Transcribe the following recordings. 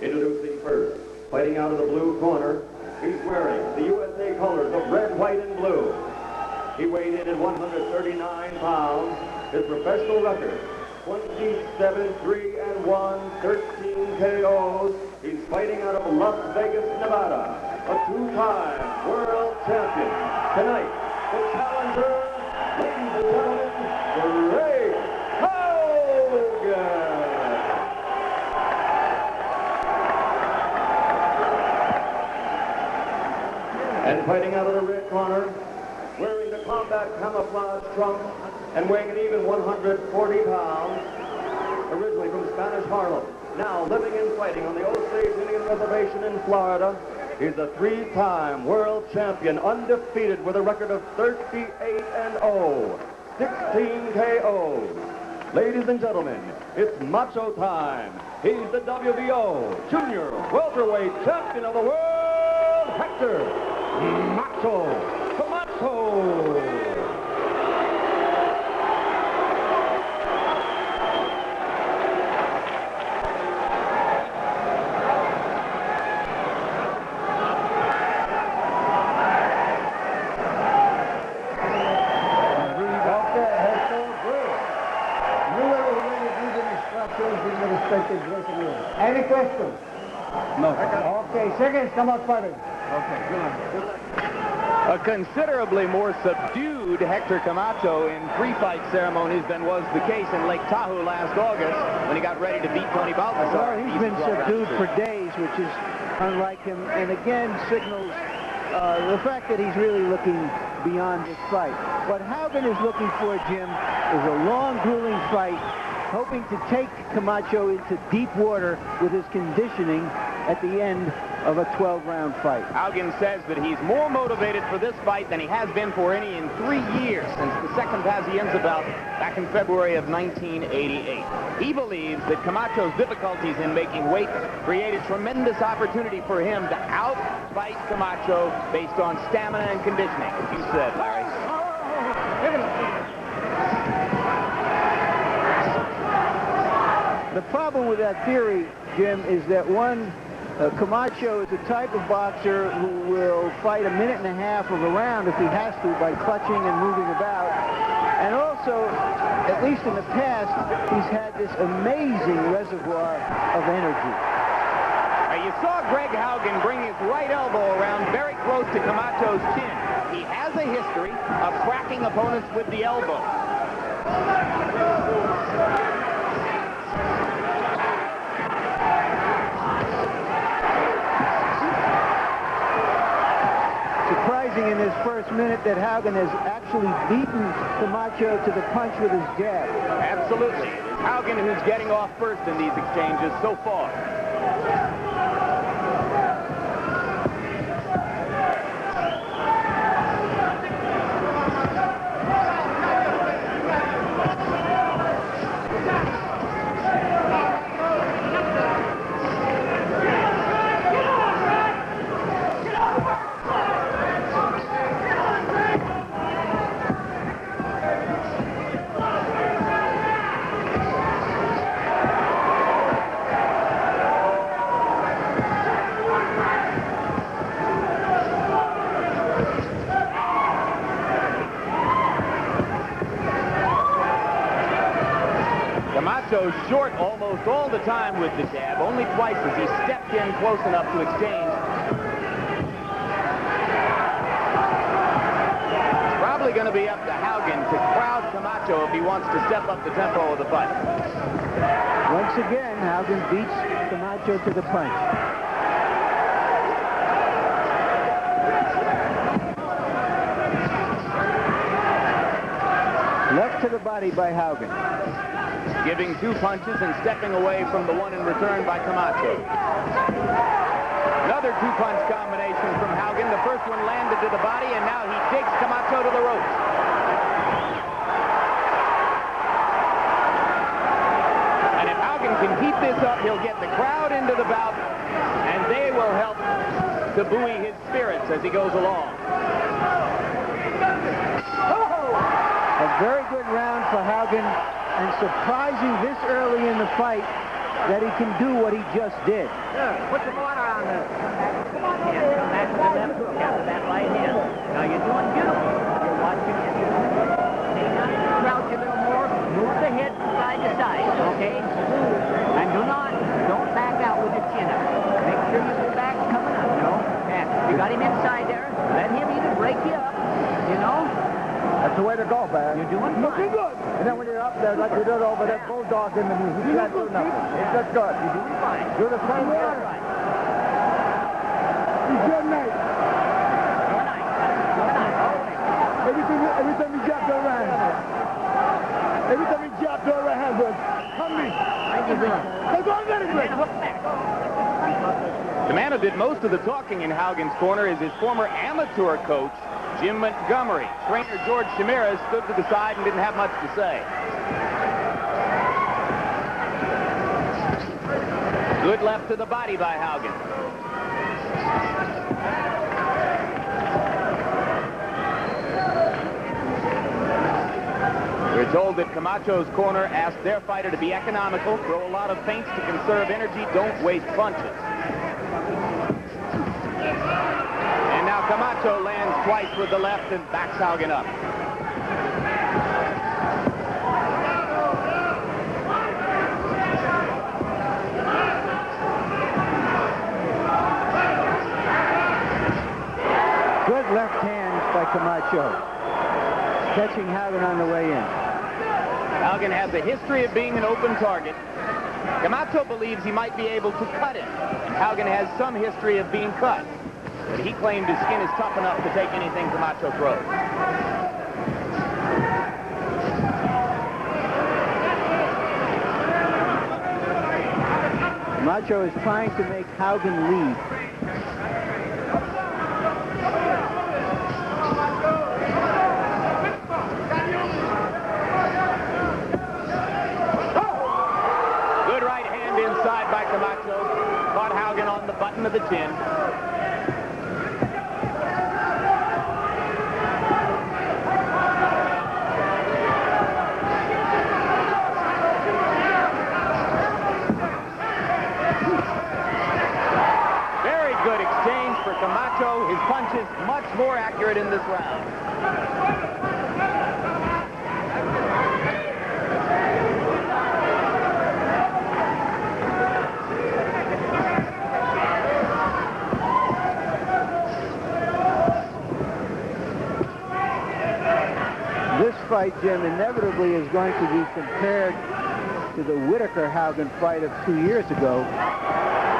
Introducing first, fighting out of the blue corner, he's wearing the USA colors of red, white, and blue. He weighed in at 139 pounds. His professional record, 27-3-1, 13 KOs. He's fighting out of Las Vegas, Nevada, a two-time world champion. Tonight, the challenger, ladies and gentlemen, Greg Haugen. And fighting out of the red corner, wearing the combat camouflage trunks and weighing an even 140 pounds, originally from Spanish Harlem, now living and fighting on the Osage Indian Reservation in Florida. He's a three-time world champion, undefeated with a record of 38-0, 16 KOs. Ladies and gentlemen, it's Macho time. He's the WBO Junior Welterweight Champion of the World, Hector Macho Camacho. Any questions? No. Okay, seconds, come out fighting. Okay, good luck. A considerably more subdued Hector Camacho in pre-fight ceremonies than was the case in Lake Tahoe last August when he got ready to beat Tony Balthazar. Well, he's been subdued for days, which is unlike him, and again signals the fact that he's really looking beyond this fight. What Haugen is looking for, Jim, is a long, grueling fight, hoping to take Camacho into deep water with his conditioning at the end of a 12-round fight. Haugen says that he's more motivated for this fight than he has been for any in 3 years since the second Pazienza bout back in February of 1988. He believes that Camacho's difficulties in making weight create a tremendous opportunity for him to outfight Camacho based on stamina and conditioning, as you said, Larry. The problem with that theory, Jim, is that Camacho is a type of boxer who will fight a minute and a half of a round if he has to by clutching and moving about. And also, at least in the past, he's had this amazing reservoir of energy. You saw Greg Haugen bring his right elbow around very close to Camacho's chin. He has a history of cracking opponents with the elbow. Surprising in this first minute that Haugen has actually beaten Camacho to the punch with his jab. Absolutely. It's Haugen who's getting off first in these exchanges so far. Camacho's short almost all the time with the jab, only twice as he stepped in close enough to exchange. It's probably going to be up to Haugen to crowd Camacho if he wants to step up the tempo of the fight. Once again, Haugen beats Camacho to the punch. Left to the body by Haugen. Giving two punches and stepping away from the one in return by Camacho. Another two-punch combination from Haugen. The first one landed to the body, and now he takes Camacho to the ropes. And if Haugen can keep this up, he'll get the crowd into the bout, and they will help to buoy his spirits as he goes along. A very good round for Haugen, and surprising this early in the fight, that he can do what he just did. Sure. Put some water on the... Come on in. Come back to the left hook after that right hand. Now you're doing beautiful. You're watching it. Okay, now you crouch a little more. Move the head from side to side, okay? And don't back out with your chin up. Make sure your back's coming up, you know? Yeah. You got him inside there. Let him either break you up, you know? That's the way to go, man. You're doing fine. Looking good. And then when you're up there, like you did over that bulldog in the news, you can't do nothing. Yeah. That's good. You're doing fine. Do the same thing. That's right. Good night. Good night. Good night. Always. Every time you drop the right hand. Every time you drop the right hand, good. Come in. Thank you, sir. Let's go get it, And then hook back. The man who did most of the talking in Haugen's corner is his former amateur coach, Jim Montgomery. Trainer George Chimirez stood to the side and didn't have much to say. Good left to the body by Haugen. We're told that Camacho's corner asked their fighter to be economical, throw a lot of feints to conserve energy, don't waste punches. And now Camacho lands twice with the left and backs Haugen up. Good left hands by Camacho, catching Haugen on the way in. Haugen has a history of being an open target. Camacho believes he might be able to cut him. Haugen has some history of being cut, but he claimed his skin is tough enough to take anything Camacho throws. Camacho is trying to make Haugen lead. Good right hand inside by Camacho. Caught Haugen on the button of the chin. Very good exchange for Camacho. His punch is much more accurate in this round. This fight, Jim, inevitably is going to be compared to the Whitaker-Haugen fight of 2 years ago.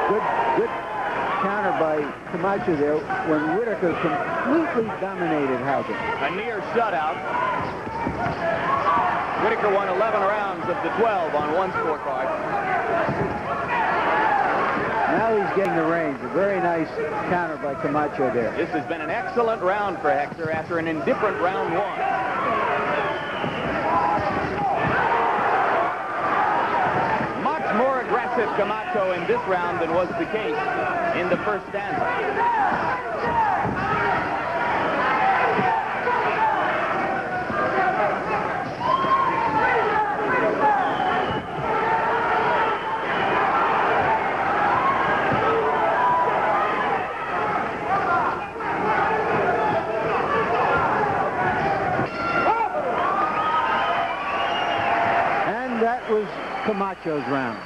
Good counter by Camacho there when Whitaker completely dominated Haugen. A near shutout. Whitaker won 11 rounds of the 12 on one scorecard. Now he's getting the range. A very nice counter by Camacho there. This has been an excellent round for Hector after an indifferent round one. Much more aggressive Camacho in this round than was the case in the first stanza. That was Camacho's round.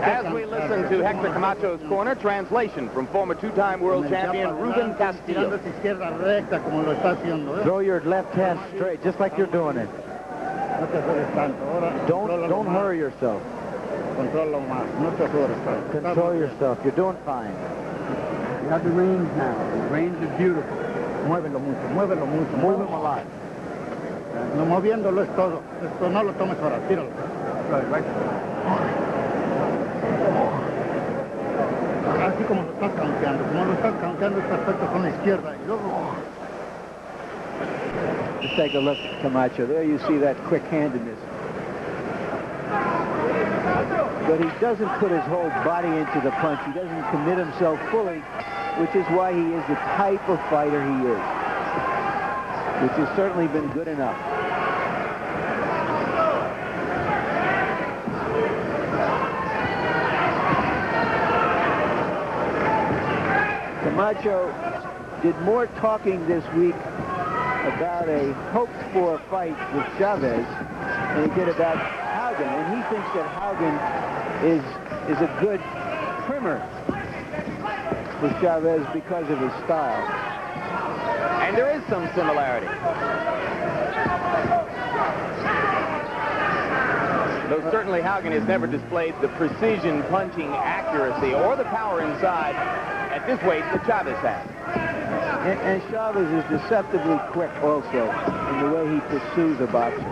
As we listen to Hector Camacho's corner, translation from former two-time world champion Ruben Castillo. Throw your left hand straight, just like you're doing it. Don't hurry yourself. Control yourself. You're doing fine. You have the range now. The range is beautiful. Muévelo mucho, move him a lot. No moviéndolo es todo. Esto no lo tomes ahora, tíralo. Right. Así como lo estás counteando. Como lo estás counteando, es perfecto con la izquierda. Y luego... Just take a look at Camacho. There you see that quick-handedness. But he doesn't put his whole body into the punch. He doesn't commit himself fully, which is why he is the type of fighter he is, which has certainly been good enough. Camacho did more talking this week about a hoped-for fight with Chavez than he did about Haugen, and he thinks that Haugen is a good primer for Chavez because of his style. And there is some similarity. Though certainly Haugen has never displayed the precision punching accuracy or the power inside at this weight that Chavez has. And Chavez is deceptively quick also in the way he pursues a boxer.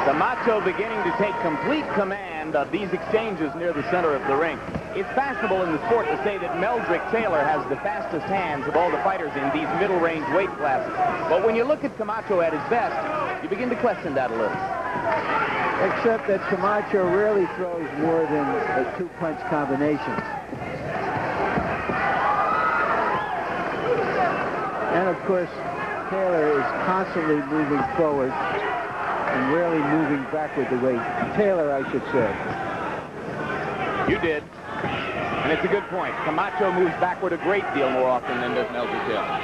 Camacho beginning to take complete command of these exchanges near the center of the ring. It's fashionable in the sport to say that Meldrick Taylor has the fastest hands of all the fighters in these middle-range weight classes. But when you look at Camacho at his best, you begin to question that a little. Except that Camacho rarely throws more than a two-punch combination. And of course, Taylor is constantly moving forward and rarely moving backward the way Taylor, I should say. You did. And it's a good point. Camacho moves backward a great deal more often than does Meldrick Taylor.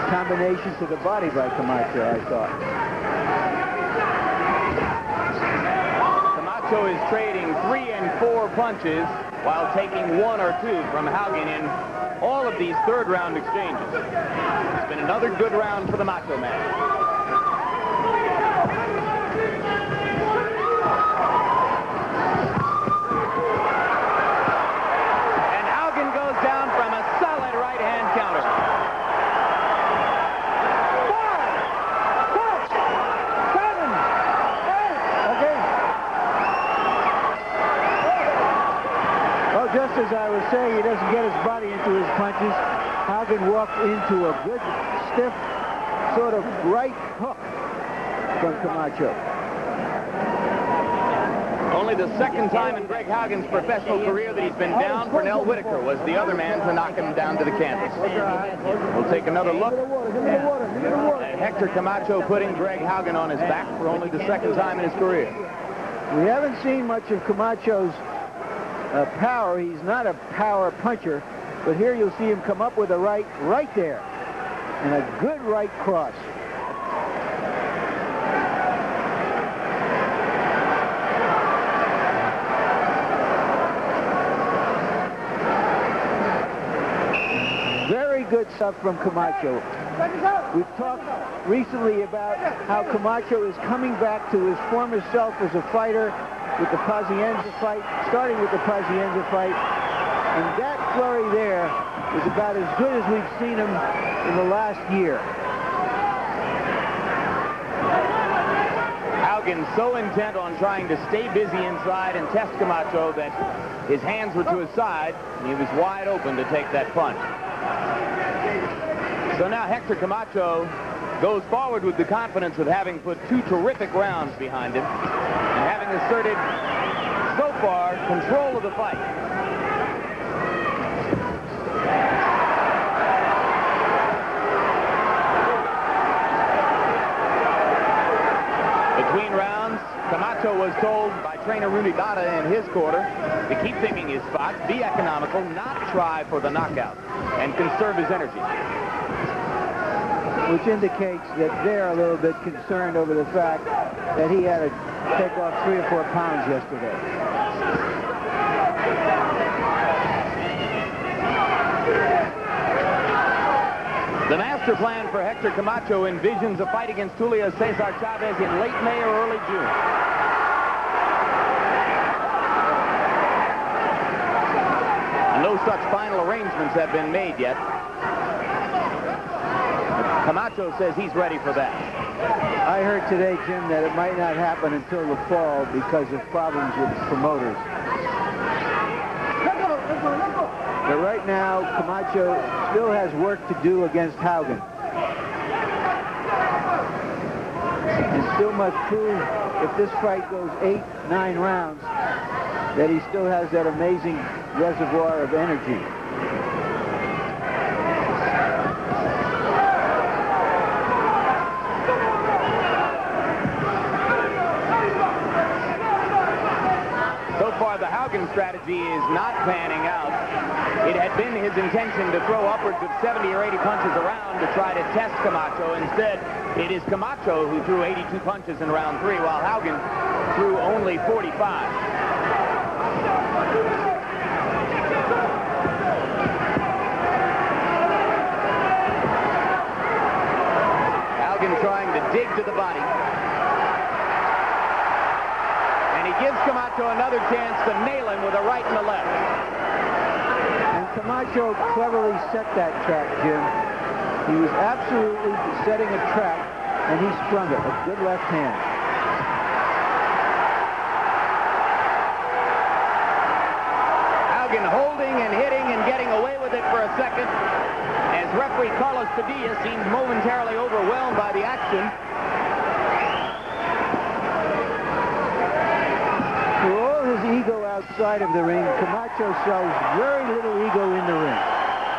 Combination to the body by Camacho, I thought. Camacho is trading 3 and 4 punches while taking 1 or 2 from Haugen in all of these third-round exchanges. It's been another good round for the Macho Man. And Haugen goes down from a solid right-hand counter. Just as I was saying, he doesn't get his body into his punches. Haugen walked into a good, stiff, sort of right hook from Camacho. Only the second time in Greg Haugen's professional career that he's been down. Pernell Whitaker was the other man to knock him down to the canvas. We'll take another look at Hector Camacho putting Greg Haugen on his back for only the second time in his career. We haven't seen much of Camacho's power. He's not a power puncher, but here you'll see him come up with a right there, and a good right cross. Very good stuff from Camacho. We've talked recently about how Camacho is coming back to his former self as a fighter with the Pazienza fight, starting with the Pazienza fight. And that flurry there is about as good as we've seen him in the last year. Haugen so intent on trying to stay busy inside and test Camacho that his hands were to his side, and he was wide open to take that punch. So now Hector Camacho goes forward with the confidence of having put 2 terrific rounds behind him and having asserted, so far, control of the fight. Between rounds, Camacho was told by trainer Rooney Dada in his quarter to keep picking his spots, be economical, not try for the knockout, and conserve his energy. Which indicates that they're a little bit concerned over the fact that he had to take off 3 or 4 pounds yesterday. The master plan for Hector Camacho envisions a fight against Julio Cesar Chavez in late May or early June. No such final arrangements have been made yet. But Camacho says he's ready for that. I heard today, Jim, that it might not happen until the fall because of problems with promoters. But right now, Camacho still has work to do against Haugen. And still must prove, if this fight goes 8-9 rounds, that he still has that amazing reservoir of energy. So far, the Haugen strategy is not panning out. It had been his intention to throw upwards of 70 or 80 punches around to try to test Camacho. Instead, it is Camacho who threw 82 punches in round 3, while Haugen threw only 45. Haugen trying to dig to the body. And he gives Camacho another chance to nail him with a right and a left. And Camacho cleverly set that trap, Jim. He was absolutely setting a trap, and he sprung it. A good left hand. Haugen holding and hitting and getting away with it for a second, as referee Carlos Padilla seems momentarily overwhelmed by the action. For all his ego outside of the ring, Camacho shows very little ego in the ring.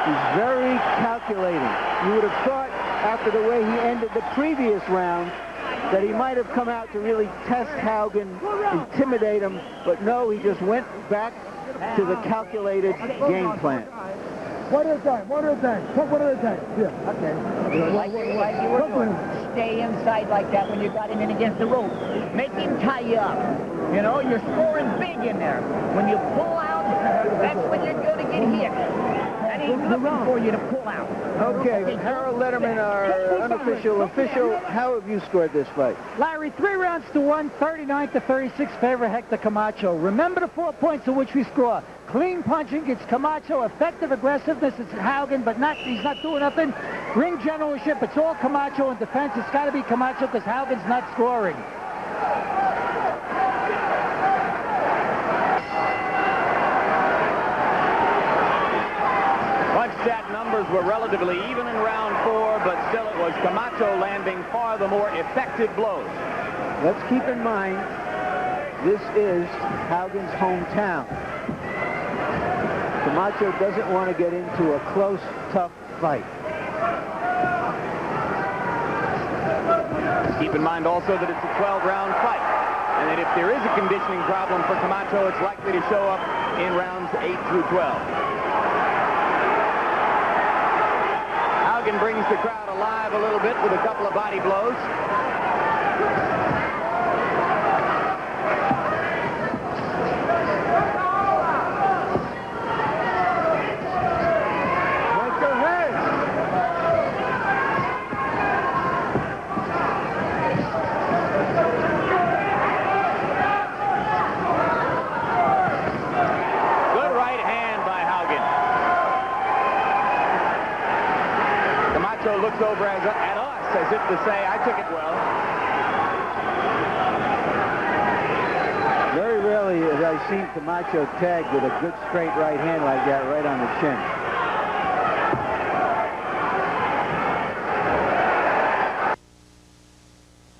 He's very calculating. You would have thought, after the way he ended the previous round, that he might have come out to really test Haugen, intimidate him, but no, he just went back to the calculated game plan. One at a time, one at a time. One at a time. Yeah, okay. Like you were doing. Stay inside like that when you got him in against the rope. Make him tie you up. You know, you're scoring big in there. When you pull out, that's when you're going to get hit. And he's looking for you to pull out. Okay, Harold Letterman, our unofficial official, how have you scored this fight? Larry, 3 rounds to 1, 39 to 36, favor Hector Camacho. Remember the 4 points of which we score. Clean punching, it's Camacho. Effective aggressiveness, it's Haugen, but he's not doing nothing. Ring generalship, it's all Camacho. In defense, it's got to be Camacho because Haugen's not scoring. Punch-stat numbers were relatively even in round 4, but still it was Camacho landing far the more effective blows. Let's keep in mind, this is Haugen's hometown. Camacho doesn't want to get into a close, tough fight. Keep in mind also that it's a 12-round fight, and that if there is a conditioning problem for Camacho, it's likely to show up in rounds 8 through 12. Haugen brings the crowd alive a little bit with a couple of body blows. Looks over at us as if to say, I took it well. Very rarely have I seen Camacho tagged with a good straight right hand like that right on the chin.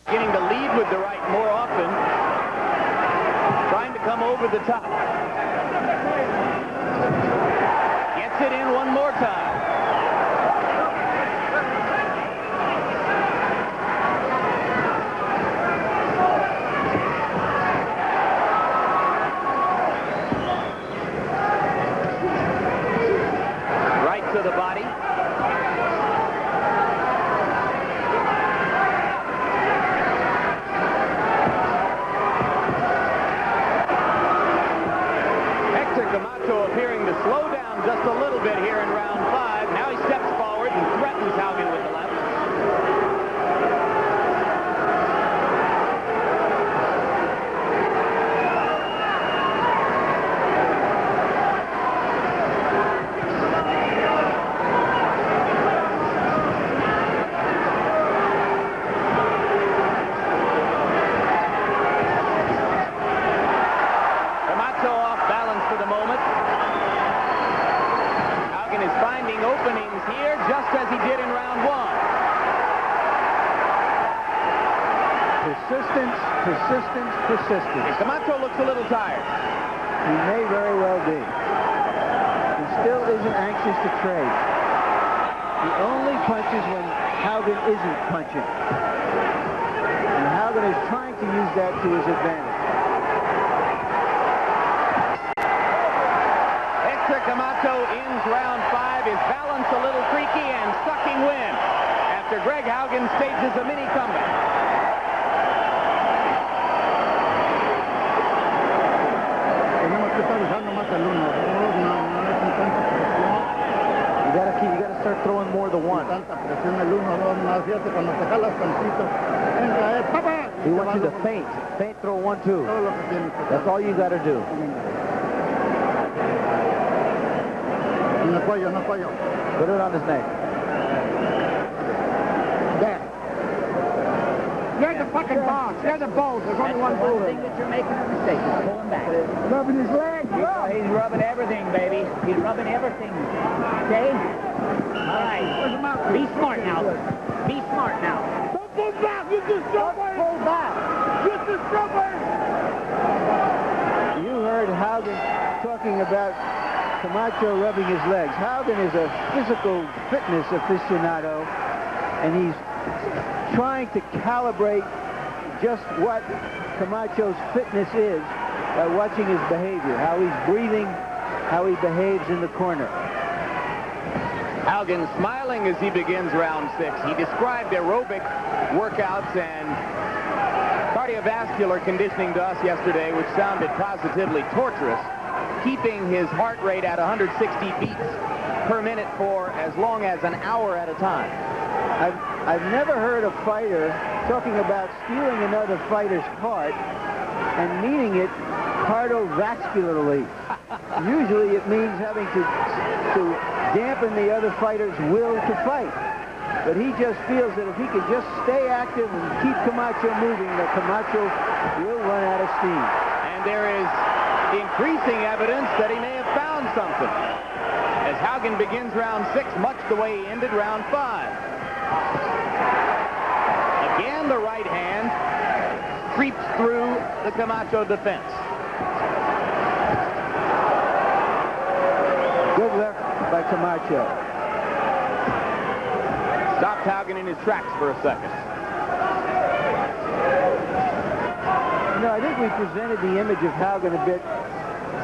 Beginning to lead with the right more often. Trying to come over the top. Gets it in one more time. To the body. Hector Camacho appearing to slow down just a little bit here in round 5. Persistence, persistence, persistence. Camacho looks a little tired. He may very well be. He still isn't anxious to trade. He only punches when Haugen isn't punching. And Haugen is trying to use that to his advantage. Hector Camacho ends round 5. His balance a little creaky and sucking wind after Greg Haugen stages a mini comeback. Tenemos que estar usando más el uno. No es con tanta presión. You gotta start throwing more the one. Tanta presión el uno, dos, más. Fíjate, cuando te jalas tantito. Venga, papá. He wants you to feint. Feint, throw 1, 2. Todo lo que tienes que hacer. That's all you gotta do. No cuello, no cuello. Put it on his neck. There. You're the fucking boss. You're the boss. There's only one One ruler. thing that you're making a mistake is pulling back. Rubbing his leg. He's rubbing everything, baby. He's rubbing everything. Okay? All right. Be smart now. Be smart now. Don't pull back. You just pull back. Just a strawberry. You heard Haugen talking about Camacho rubbing his legs. Haugen is a physical fitness aficionado, and he's trying to calibrate just what Camacho's fitness is by watching his behavior, how he's breathing, how he behaves in the corner. Haugen smiling as he begins round 6. He described aerobic workouts and cardiovascular conditioning to us yesterday, which sounded positively torturous, keeping his heart rate at 160 beats per minute for as long as an hour at a time. I've never heard a fighter talking about stealing another fighter's heart and meaning it cardiovascularly. Usually it means having to dampen the other fighter's will to fight. But he just feels that if he can just stay active and keep Camacho moving, that Camacho will run out of steam. And there is increasing evidence that he may have found something, as Haugen begins round 6 much the way he ended round 5. Again, the right hand creeps through the Camacho defense. Good left by Camacho. Stopped Haugen in his tracks for a second. No, I think we presented the image of Haugen a bit,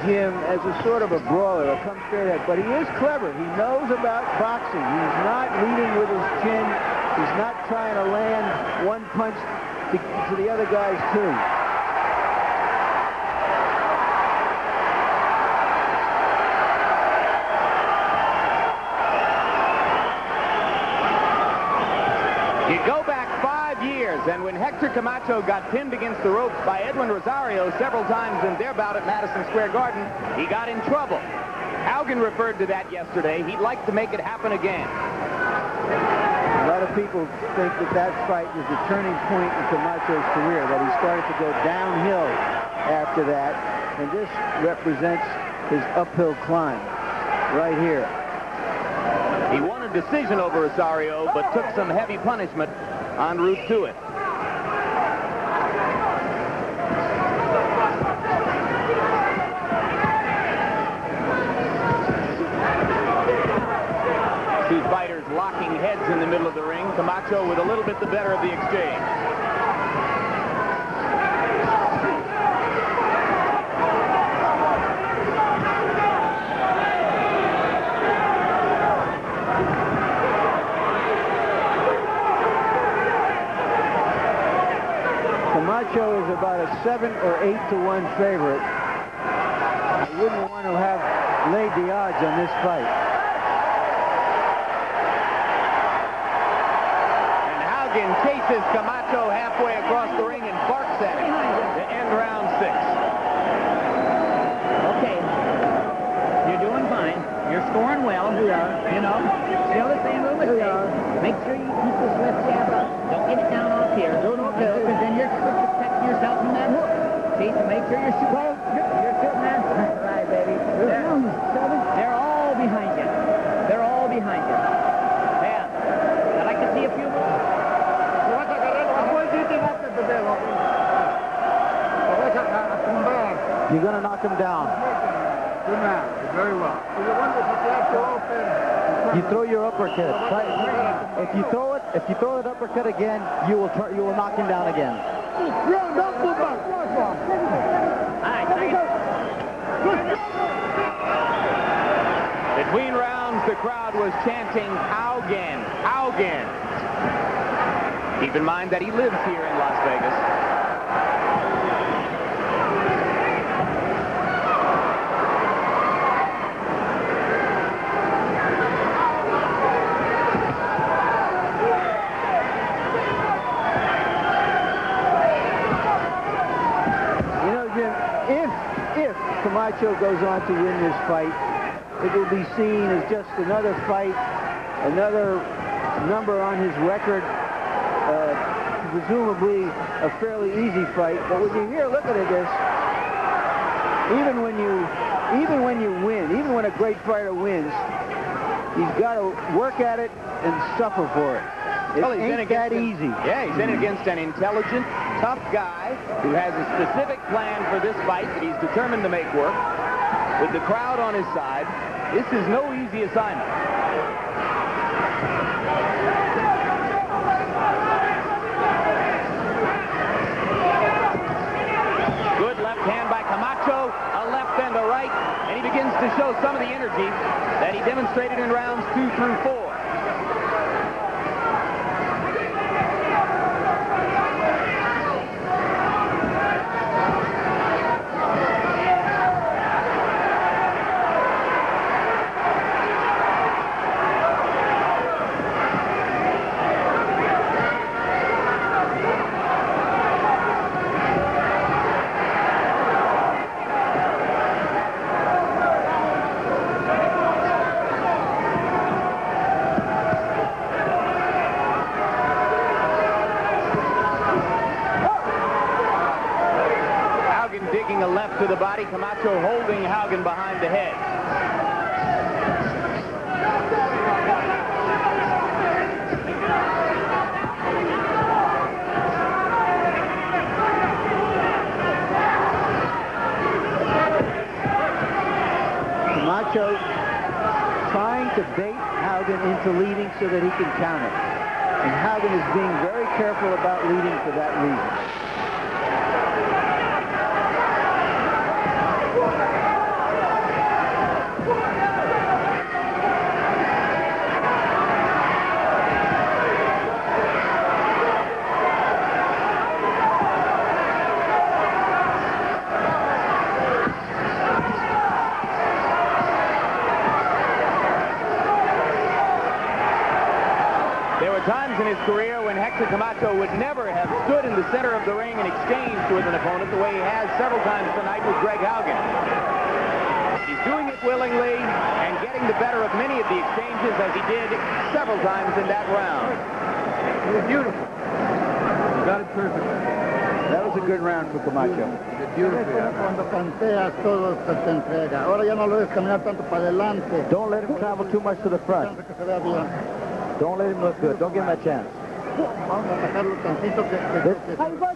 Jim, as a sort of a brawler, a come straight ahead. But he is clever. He knows about boxing. He's not leading with his chin. He's not trying to land one punch to the other guy's two. You go back 5 years, and when Hector Camacho got pinned against the ropes by Edwin Rosario several times in their bout at Madison Square Garden, he got in trouble. Haugen referred to that yesterday. He'd like to make it happen again. A lot of people think that that fight was the turning point in Camacho's career, that he started to go downhill after that, and this represents his uphill climb right here. He won a decision over Rosario, but took some heavy punishment en route to it. Two fighters locking heads in the middle of the ring. Camacho with a little bit the better of the exchange. Camacho is about a 7 or 8 to 1 favorite. I wouldn't want to have laid the odds on this fight. And Haugen chases Camacho halfway across the ring and barks at him to end round 6. Okay. You're doing fine. You're scoring well. You know. Still the same little mistake. Make sure you keep this left jab up. Don't get it down off here. Because then you're protecting yourself from that hook. See, so make sure you're shooting. You're shooting that. Right, baby. They're all behind you. They're all behind you. Yeah. I'd like to see a few more. You're going to knock him down. Good man. Very well. You throw your uppercut. If you throw it uppercut again, you will knock him down again. Between rounds, the crowd was chanting Haugen, Haugen. Keep in mind that he lives here in Las Vegas. You know, Jim, if Camacho goes on to win this fight, it will be seen as just another fight, another number on his record, presumably a fairly easy fight. But when you hear looking at this, even when you win, even when a great fighter wins, he's got to work at it and suffer for it. It ain't that easy. Yeah, he's in against an intelligent, tough guy who has a specific plan for this fight that he's determined to make work. With the crowd on his side, this is no easy assignment. Good left hand by Camacho, a left and a right, and he begins to show some of the energy that he demonstrated in rounds 2 through 4. Digging a left to the body, Camacho holding Haugen behind the head. Camacho trying to bait Haugen into leading so that he can counter. And Haugen is being very careful about leading for that reason. Times in his career when Hector Camacho would never have stood in the center of the ring and exchanged with an opponent the way he has several times tonight with Greg Haugen. He's doing it willingly and getting the better of many of the exchanges as he did several times in that round. It was beautiful. You got it perfect. That was a good round for Camacho. Cuando canteas todo se te entrega. Ahora ya no lo dejes caminar tanto para adelante. Don't let him travel too much to the front. Que se vea bien. Don't let him look good. Don't give him a chance.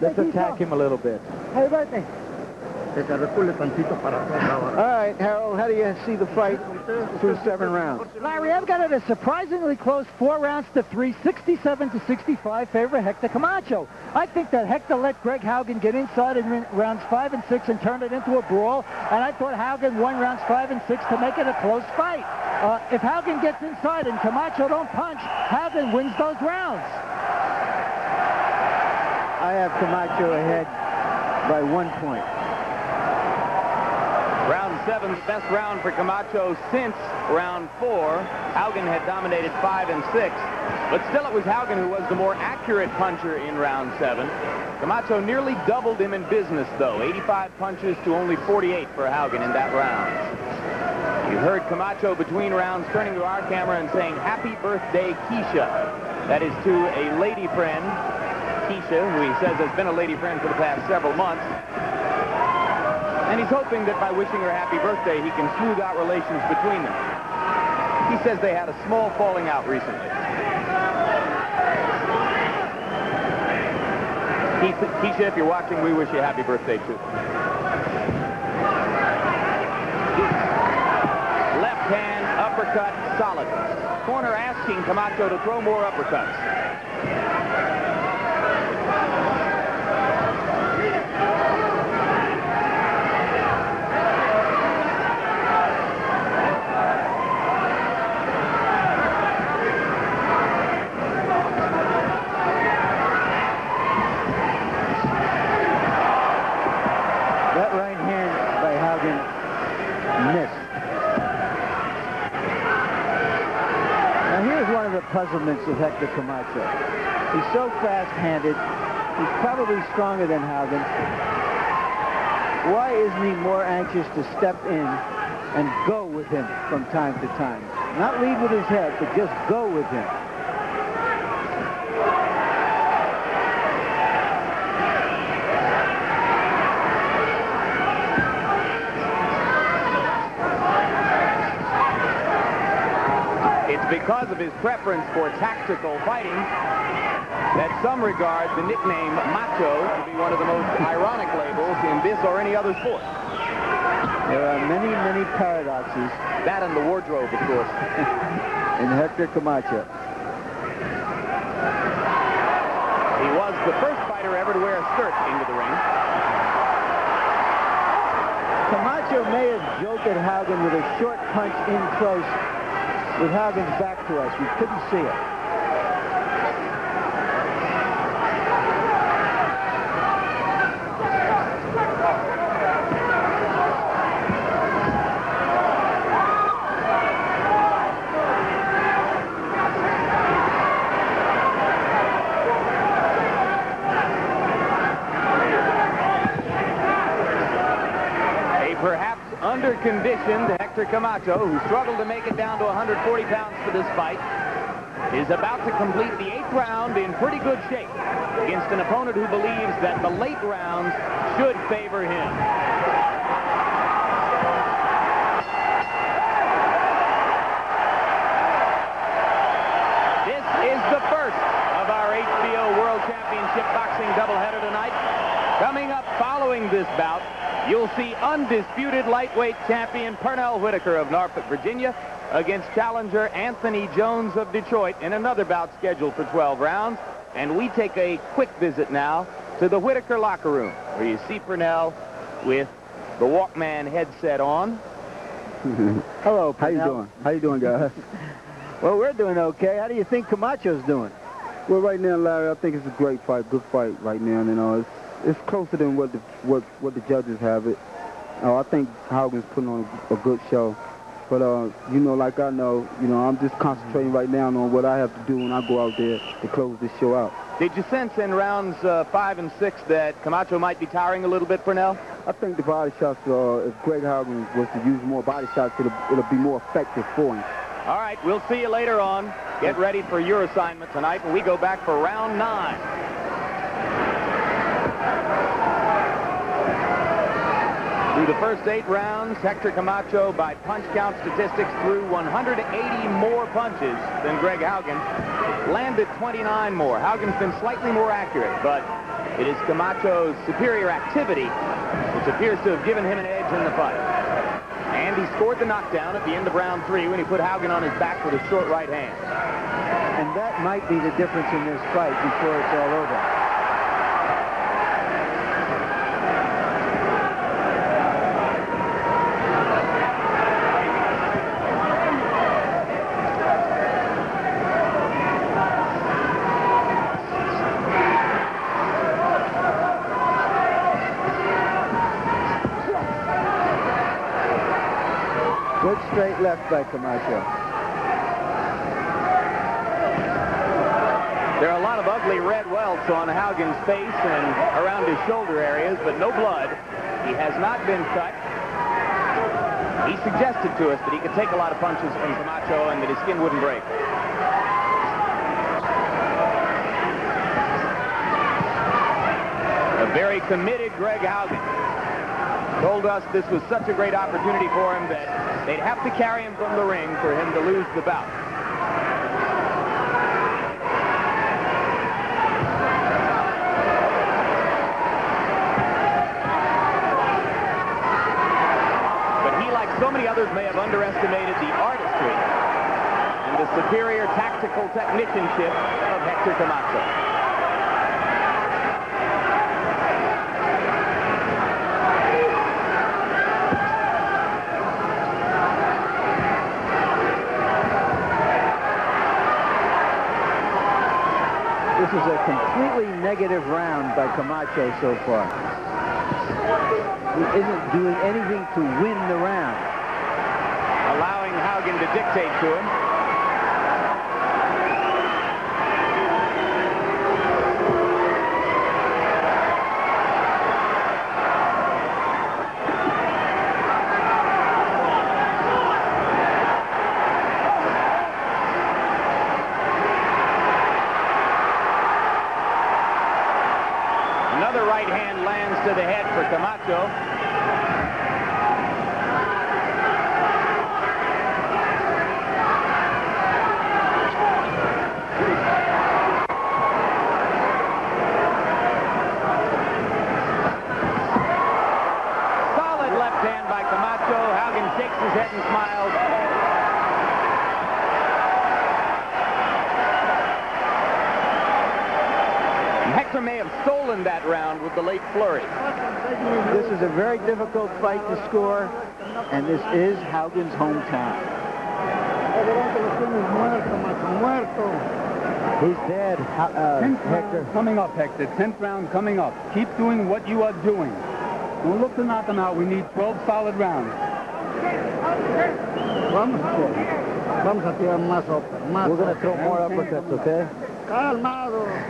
Let's attack him a little bit. Happy birthday. All right, Harold, how do you see the fight through 7 rounds? Larry, I've got it a surprisingly close 4 rounds to 3, 67-65 favor Hector Camacho. I think that Hector let Greg Haugen get inside in rounds 5 and 6 and turn it into a brawl, and I thought Haugen won rounds 5 and 6 to make it a close fight. If Haugen gets inside and Camacho don't punch, Haugen wins those rounds. I have Camacho ahead by 1 point. Round 7, the best round for Camacho since round 4. Haugen had dominated 5 and 6, but still it was Haugen who was the more accurate puncher in round 7. Camacho nearly doubled him in business, though. 85 punches to only 48 for Haugen in that round. You heard Camacho between rounds turning to our camera and saying, "Happy birthday, Keisha." That is to a lady friend, Keisha, who he says has been a lady friend for the past several months. And he's hoping that by wishing her happy birthday, he can smooth out relations between them. He says they had a small falling out recently. Keisha, if you're watching, we wish you a happy birthday, too. left-hand uppercut solid. Corner asking Camacho to throw more uppercuts. That right hand by Haugen missed. Now here's one of the puzzlements of Hector Camacho. He's so fast-handed. He's probably stronger than Haugen. Why isn't he more anxious to step in and go with him from time to time? Not lead with his head, but just go with him. It's because of his preference for tactical fighting that some regard the nickname Macho to be one of the most ironic labels in this or any other sport. There are many, many paradoxes. That and the wardrobe, of course. In Hector Camacho. He was the first fighter ever to wear a skirt into the ring. Camacho may have jolted Haugen with a short punch in close with Haugen's back to us. We couldn't see it. Perhaps under-conditioned Hector Camacho, who struggled to make it down to 140 pounds for this fight, is about to complete the 8th round in pretty good shape against an opponent who believes that the late rounds should favor him. This is the first of our HBO World Championship boxing doubleheader tonight. Coming up following this bout, you'll see undisputed lightweight champion Pernell Whitaker of Norfolk, Virginia, against challenger Anthony Jones of Detroit in another bout scheduled for 12 rounds. And we take a quick visit now to the Whitaker locker room, where you see Pernell with the Walkman headset on. Hello, Pernell. How you doing? How you doing, guys? Well, we're doing okay. How do you think Camacho's doing? Well, right now, Larry, I think it's a great fight, good fight right now. You know, it's closer than what the judges have it. I think Haugen's putting on a good show. But, you know, like I know, I'm just concentrating right now on what I have to do when I go out there to close this show out. Did you sense in rounds 5 and 6 that Camacho might be tiring a little bit, Pernell? I think the body shots, if Greg Haugen was to use more body shots, it'll be more effective for him. All right, we'll see you later on. Get ready for your assignment tonight when we go back for round 9. Through the first 8 rounds, Hector Camacho, by punch count statistics, threw 180 more punches than Greg Haugen, landed 29 more. Haugen's been slightly more accurate, but it is Camacho's superior activity which appears to have given him an edge in the fight. And he scored the knockdown at the end of round 3 when he put Haugen on his back with a short right hand. And that might be the difference in this fight before it's all over. Good straight left by Camacho. There are a lot of ugly red welts on Haugen's face and around his shoulder areas, but no blood. He has not been cut. He suggested to us that he could take a lot of punches from Camacho and that his skin wouldn't break. A very committed Greg Haugen told us this was such a great opportunity for him that they'd have to carry him from the ring for him to lose the bout. But he, like so many Many others may have underestimated the artistry and the superior tactical technicianship of Hector Camacho. This is a completely negative round by Camacho so far. He isn't doing anything to win the round. Allowing Haugen to dictate to him. Another right hand lands to the head for Camacho. Solid left hand by Camacho. Haugen shakes his head and smiles. Hector may have stolen that round with the late flurry. This is a very difficult fight to score, and this is Haugen's hometown. He's dead, Hector. Coming up, Hector. 10th round coming up. Keep doing what you are doing. Don't look to knock him out. We need 12 solid rounds. We're going to throw more uppercuts, okay?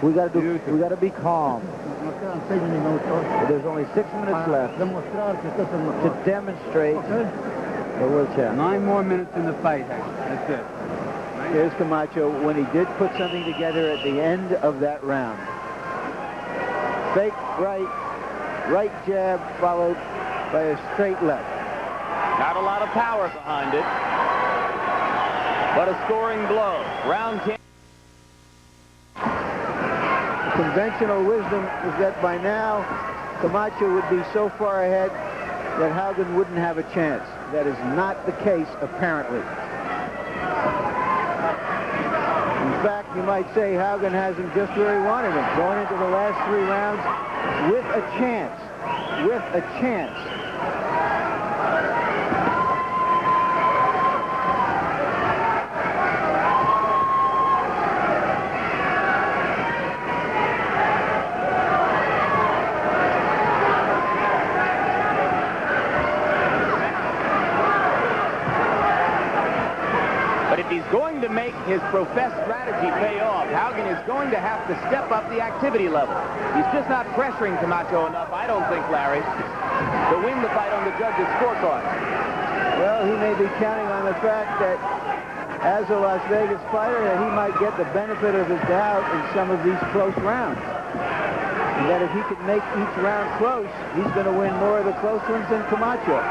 We got to be calm. There's only 6 minutes left to demonstrate the world champ. 9 more minutes in the fight, Hector. That's it. Here's Camacho when he did put something together at the end of that round. Fake right jab followed by a straight left. Not a lot of power behind it, but a scoring blow. Round 10. Conventional wisdom is that by now Camacho would be so far ahead that Haugen wouldn't have a chance. That is not the case, apparently. In fact, you might say Haugen has him just where he wanted him, going into the last 3 rounds with a chance. With a chance. But if he's going to make his professed strategy pay off, Haugen is going to have to step up the activity level. He's just not pressuring Camacho enough, I don't think, Larry, to win the fight on the judges' scorecard. Well, he may be counting on the fact that as a Las Vegas fighter, that he might get the benefit of his doubt in some of these close rounds. And that if he can make each round close, he's going to win more of the close ones than Camacho.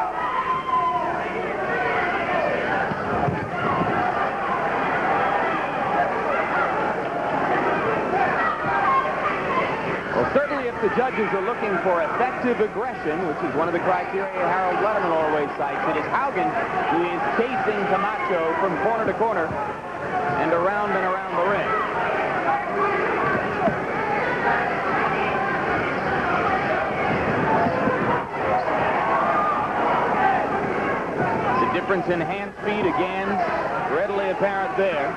Certainly if the judges are looking for effective aggression, which is one of the criteria Harold Letterman always cites, it is Haugen who is chasing Camacho from corner to corner and around the ring. The difference in hand speed, again, readily apparent there.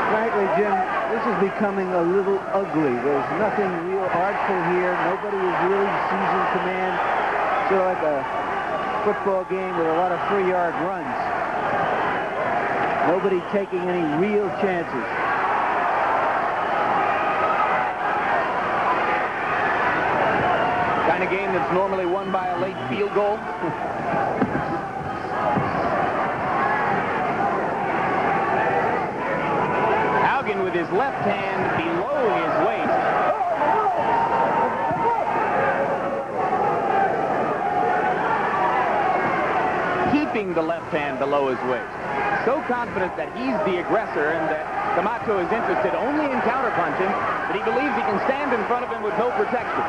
Frankly, Jim, this is becoming a little ugly. There's nothing real artful here. Nobody is really seizing command. Sort of like a football game with a lot of 3-yard runs. Nobody taking any real chances. Kind of game that's normally won by a late field goal. Haugen with his left hand below his waist. Keeping the left hand below his waist. So confident that he's the aggressor and that Camacho is interested only in counterpunching, but he believes he can stand in front of him with no protection.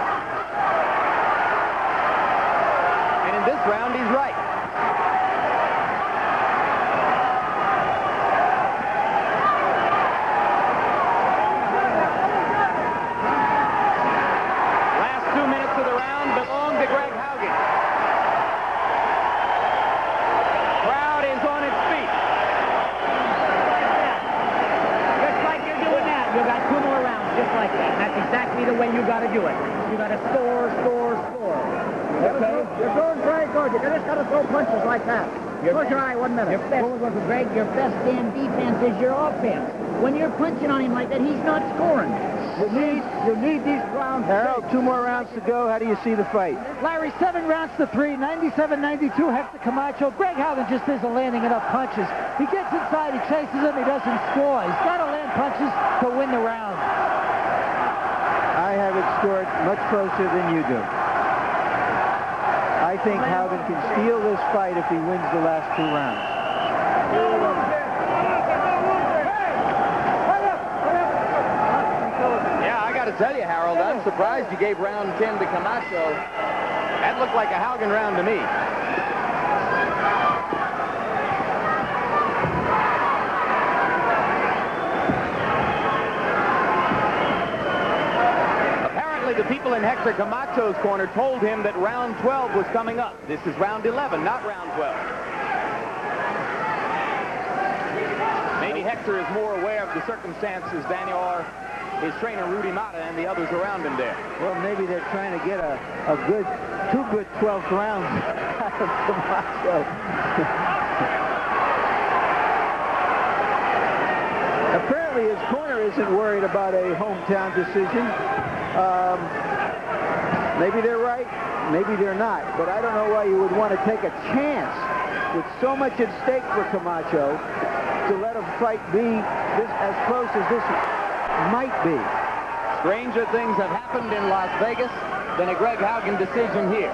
like that. That's exactly the way you got to do it. You got to score. Okay? You're going very good. You just got to throw punches like that. Close your eye 1 minute. Greg, your best damn defense is your offense. When you're punching on him like that, he's not scoring. You need these rounds. Harold, 2 more rounds to go. How do you see the fight? Larry, 7 rounds to 3, 97-92, Hector Camacho. Greg Haugen just isn't landing enough punches. He gets inside, he chases him, he doesn't score. He's got to land punches to win the round. I have it scored much closer than you do. I think Haugen can steal this fight if he wins the last 2 rounds. To tell you, Harold, I'm surprised you gave round 10 to Camacho. That looked like a Haugen round to me. Apparently, the people in Hector Camacho's corner told him that round 12 was coming up. This is round 11, not round 12. Maybe Hector is more aware of the circumstances than are his trainer Rudy Mata and the others around him there. Well, maybe they're trying to get two good 12th rounds out of Camacho. Apparently his corner isn't worried about a hometown decision. Maybe they're right, maybe they're not, but I don't know why you would want to take a chance with so much at stake for Camacho to let a fight be this as close as this might be. Stranger things have happened in Las Vegas than a Greg Haugen decision here.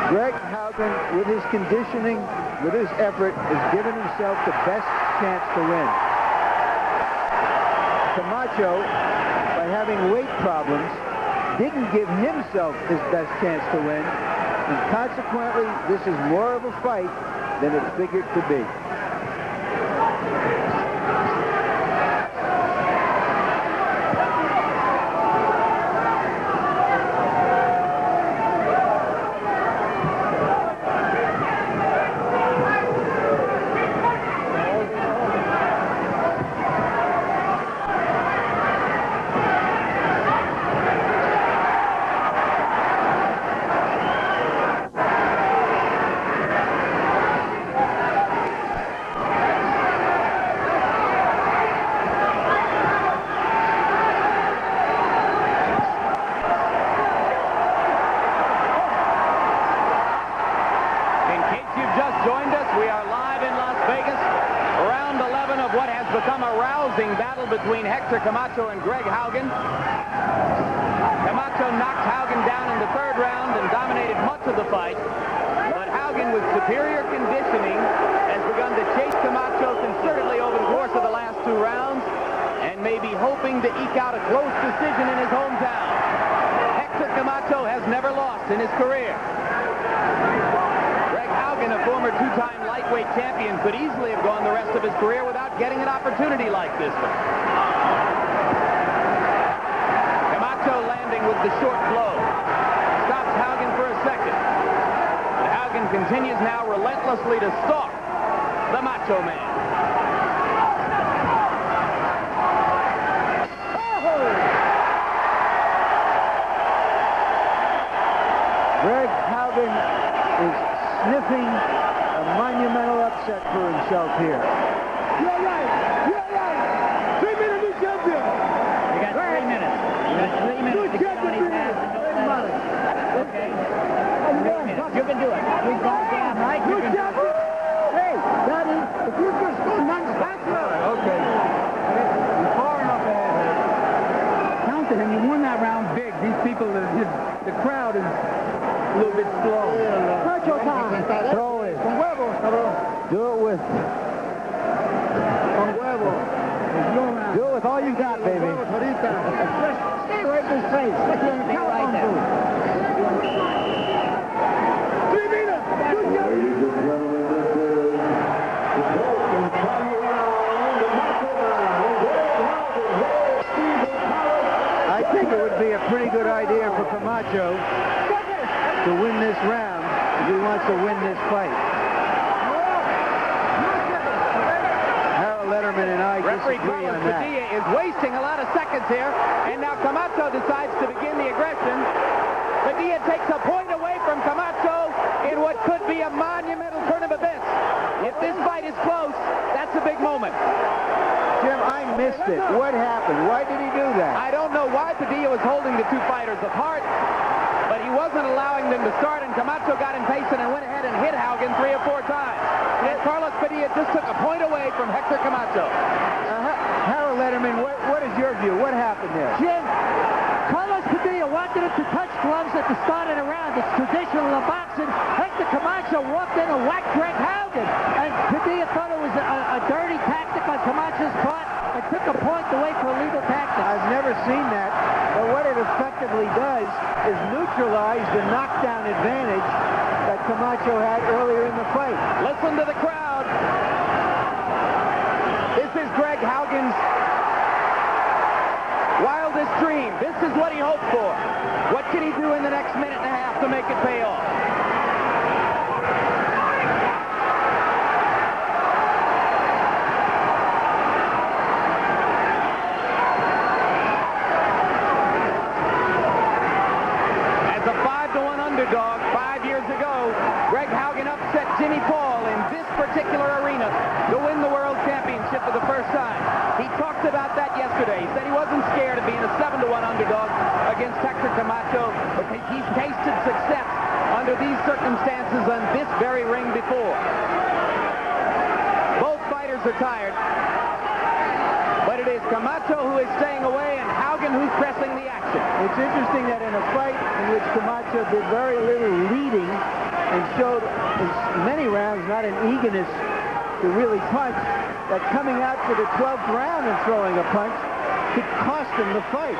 Greg Haugen, with his conditioning, with his effort, has given himself the best chance to win. Camacho, by having weight problems, didn't give himself his best chance to win, and consequently, this is more of a fight than it figured to be. Between Hector Camacho and Greg Haugen. Camacho knocked Haugen down in the 3rd round and dominated much of the fight, but Haugen, with superior conditioning, has begun to chase Camacho concertedly over the course of the last 2 rounds and may be hoping to eke out a close decision in his hometown. Hector Camacho has never lost in his career. Greg Haugen, a former 2-time lightweight champion, could easily have gone the rest of his career without getting an opportunity like this one. Camacho landing with the short blow. Stops Haugen for a second. And Haugen continues now relentlessly to stalk the Macho Man. Greg Haugen is sniffing a monumental upset for himself here. You're right. 3 minutes, new champion. You got 3 minutes. You got 3 minutes to get on his ass and know that. Okay? 3 minutes. You can do it. You goddamn right. You can do it. Hey, Daddy, if you just go non-stop. Okay. You're far enough ahead. Count to him. You won that round big. These people, the crowd is a little bit slow. Macho time. Throw it. Con huevos, cabrón. Do it with... Con huevos. Do it with all you got, baby. Stay right in his face. Like you're in a telephone booth. 3 minutes. Good job. Ladies and gentlemen, this is the fourth and final round. The Macho Man. I think it would be a pretty good idea for Camacho to win this round if he wants to win this fight. referee disagree Carlos on that. Padilla is wasting a lot of seconds here, and now Camacho decides to begin the aggression. Padilla takes a point away from Camacho in what could be a monumental turn of events. If this fight is close, that's a big moment. Jim, I missed it. What happened? Why did he do that? I don't know why Padilla was holding the two fighters apart, but he wasn't allowing them to start, and Camacho got impatient and went ahead and hit Haugen 3 or 4 times. And Carlos Padilla just took a point away from Hector Camacho. Harold Letterman, what is your view? What happened there? Jim, Carlos Padilla wanted him to touch gloves at the start of the round. It's traditional in boxing. Hector Camacho walked in and whacked Greg Haugen. And Padilla thought it was a dirty tactic on Camacho's part and took a point away for illegal tactics. I've never seen that, but what it effectively does is neutralize the knockdown advantage that Camacho had earlier in the fight. Listen to the crowd. This is Greg Haugen's wildest dream. This is what he hoped for. What can he do in the next minute and a half to make it pay off? As a 5-1 underdog 5 years ago, Greg Haugen upset Jimmy Paul in this particular arena to win the World Championship for the first time. He talked about that yesterday. He said he wasn't scared of being a 7-1 underdog against Hector Camacho, but he's tasted success under these circumstances on this very ring before. Both fighters are tired, but it is Camacho who is staying away and Haugen who's pressing the action. It's interesting that in a fight in which Camacho did very little leading and showed in many rounds not an eagerness to really punch, that coming out for the 12th round and throwing a punch could cost him the fight.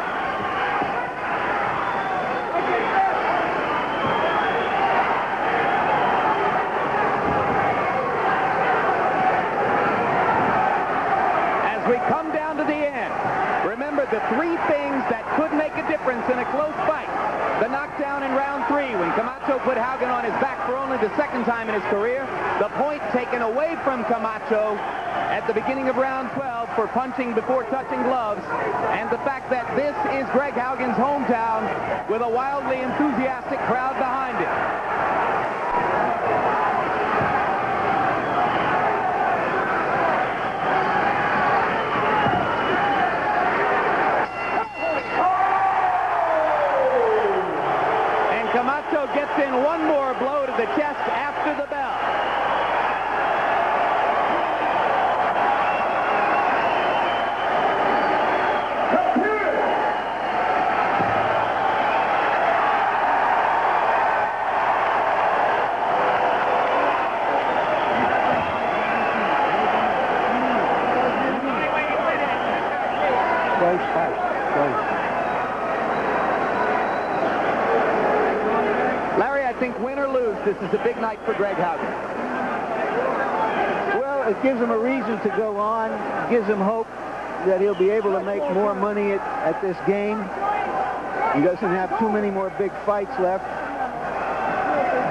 As we come down to the end, remember the 3 things that could make a difference in a close fight. The knockdown in round 3 when Camacho put Haugen on his back for only the 2nd time in his career. The point taken away from Camacho at the beginning of round 12 for punching before touching gloves. And the fact that this is Greg Haugen's hometown with a wildly enthusiastic crowd behind him. Camacho gets in one more blow to the chest after the bell. Close fight. Close. Larry, I think win or lose, this is a big night for Greg Haugen. Well, it gives him a reason to go on, gives him hope that he'll be able to make more money at this game. He doesn't have too many more big fights left.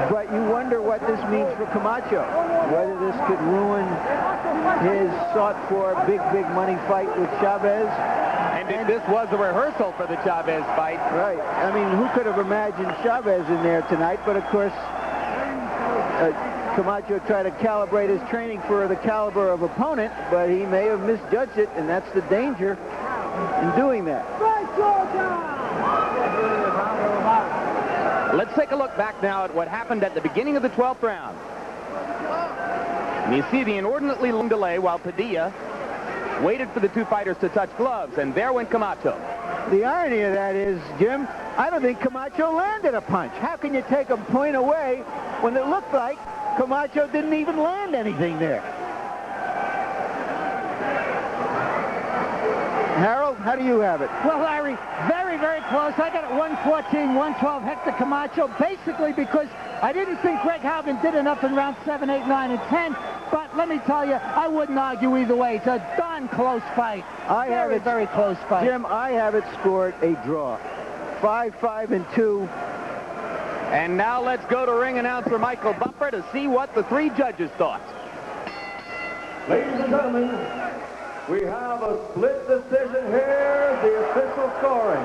But you wonder what this means for Camacho, whether this could ruin his sought-for big money fight with Chavez. And if this was a rehearsal for the Chavez fight. Right. I mean, who could have imagined Chavez in there tonight? But, of course, Camacho tried to calibrate his training for the caliber of opponent, but he may have misjudged it, and that's the danger in doing that. Let's take a look back now at what happened at the beginning of the 12th round. And you see the inordinately long delay while Padilla waited for the two fighters to touch gloves, and there went Camacho. The irony of that is, Jim, I don't think Camacho landed a punch. How can you take a point away when it looked like Camacho didn't even land anything there? Harold, how do you have it? Well, Larry, very close. I got it 114, 112 Hector Camacho, basically because I didn't think Greg Haugen did enough in rounds 7, 8, 9, and 10. But let me tell you, I wouldn't argue either way. It's a darn close fight. Very close fight. Jim, I have it scored a draw. 5-5-2. And now let's go to ring announcer Michael Buffer to see what the three judges thought. Ladies and gentlemen, We have a split decision here, the official scoring.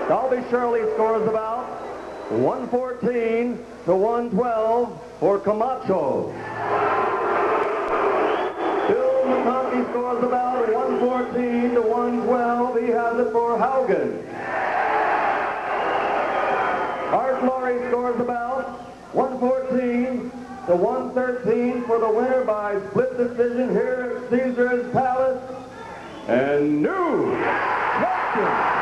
Dalby Shirley scores about 114 to 112 for Camacho. Bill McConkey scores about 114 to 112. He has it for Haugen. Art Laurie scores about 114 to 113 for the winner by split decision here at Caesar's Palace. And new champion.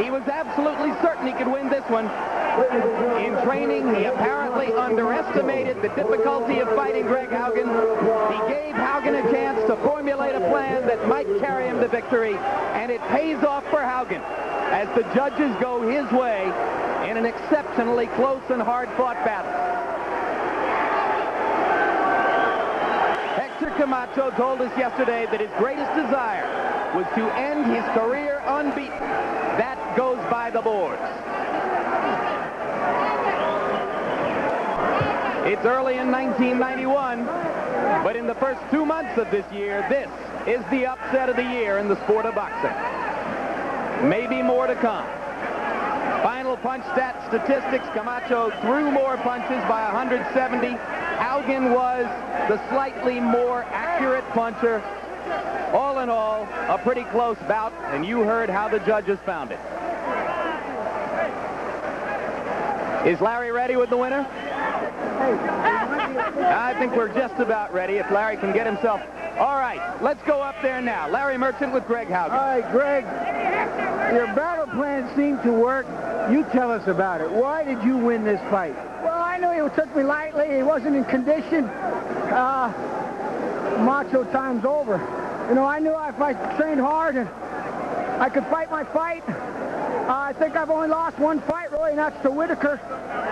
He was absolutely certain he could win this one. In training, he apparently underestimated the difficulty of fighting Greg Haugen. He gave Haugen a chance to formulate a plan that might carry him to victory, and it pays off for Haugen as the judges go his way in an exceptionally close and hard-fought battle. Hector Camacho told us yesterday that his greatest desire was to end his career unbeaten. That goes by the boards. It's early in 1991, but in the first 2 months of this year, this is the upset of the year in the sport of boxing. Maybe more to come. Final punch statistics, Camacho threw more punches by 170. Haugen was the slightly more accurate puncher. All in all, a pretty close bout, and you heard how the judges found it. Is Larry ready with the winner? I think we're just about ready if Larry can get himself. All right, let's go up there now. Larry Merchant with Greg Haugen. All right, Greg, your battle plan seemed to work. You tell us about it. Why did you win this fight? Well, I knew he took me lightly. He wasn't in condition. Macho time's over. You know, I knew if I trained hard and I could fight my fight. I think I've only lost one fight, really, and that's to Whitaker,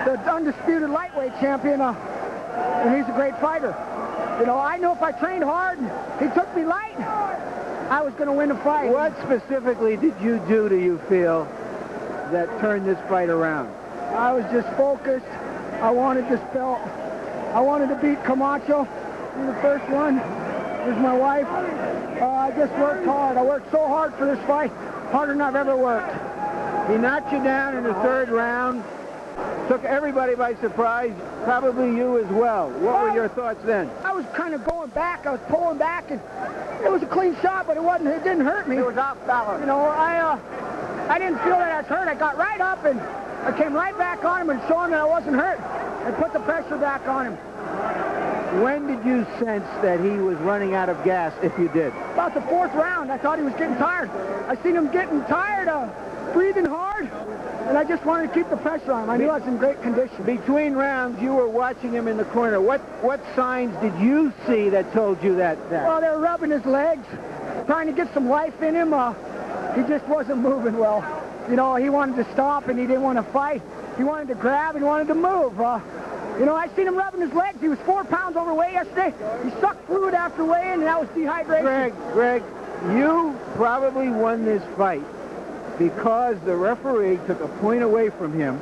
the undisputed lightweight champion, and he's a great fighter. You know, I knew if I trained hard and he took me light, I was going to win the fight. What specifically did you do, do you feel, that turned this fight around? I was just focused. I wanted this belt. I wanted to beat Camacho in the first one. It was my wife. I just worked hard. I worked so hard for this fight, harder than I've ever worked. He knocked you down in the third round, took everybody by surprise, probably you as well. What were your thoughts then? I was kind of going back. I was pulling back, and it was a clean shot, but it didn't hurt me. It was off balance. You know, I didn't feel that I was hurt. I got right up, and I came right back on him and showed him that I wasn't hurt, and put the pressure back on him. When did you sense that he was running out of gas, if you did? About the fourth round. I thought he was getting tired. I seen him getting tired, breathing hard, and I just wanted to keep the pressure on him. I knew I was in great condition. Between rounds, you were watching him in the corner. What signs did you see that told you that? Well, they were rubbing his legs, trying to get some life in him. He just wasn't moving well. You know, he wanted to stop, and he didn't want to fight. He wanted to grab, and he wanted to move. You know, I seen him rubbing his legs. He was 4 pounds overweight yesterday. He sucked fluid after weigh-in, and that was dehydration. Greg, you probably won this fight because the referee took a point away from him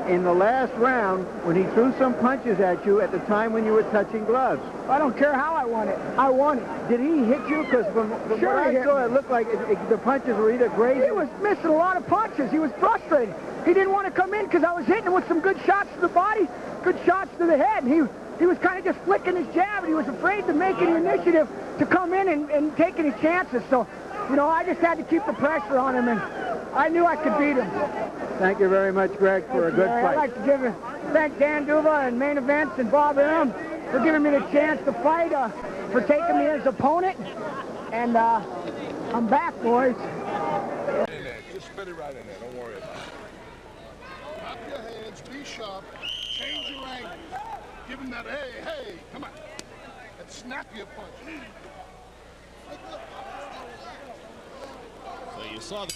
in the last round when he threw some punches at you at the time when you were touching gloves. I don't care how I won it. I won it. Did he hit you? Because from what I saw, it looked like the punches were either grazing. He was missing a lot of punches. He was frustrated. He didn't want to come in because I was hitting him with some good shots to the body, good shots to the head. And he was kind of just flicking his jab, and he was afraid to make any initiative to come in and take any chances. So, you know, I just had to keep the pressure on him, and I knew I could beat him. Thank you very much, Greg, for a good fight. I'd like to thank Dan Duva and Main Events and Bob Arum for giving me the chance to fight, for taking me as opponent. And I'm back, boys. Put it right in there. Don't worry about it. Drop your hands, be sharp, change your angle. Give him that, hey, hey, come on. And snap your punch. So you saw the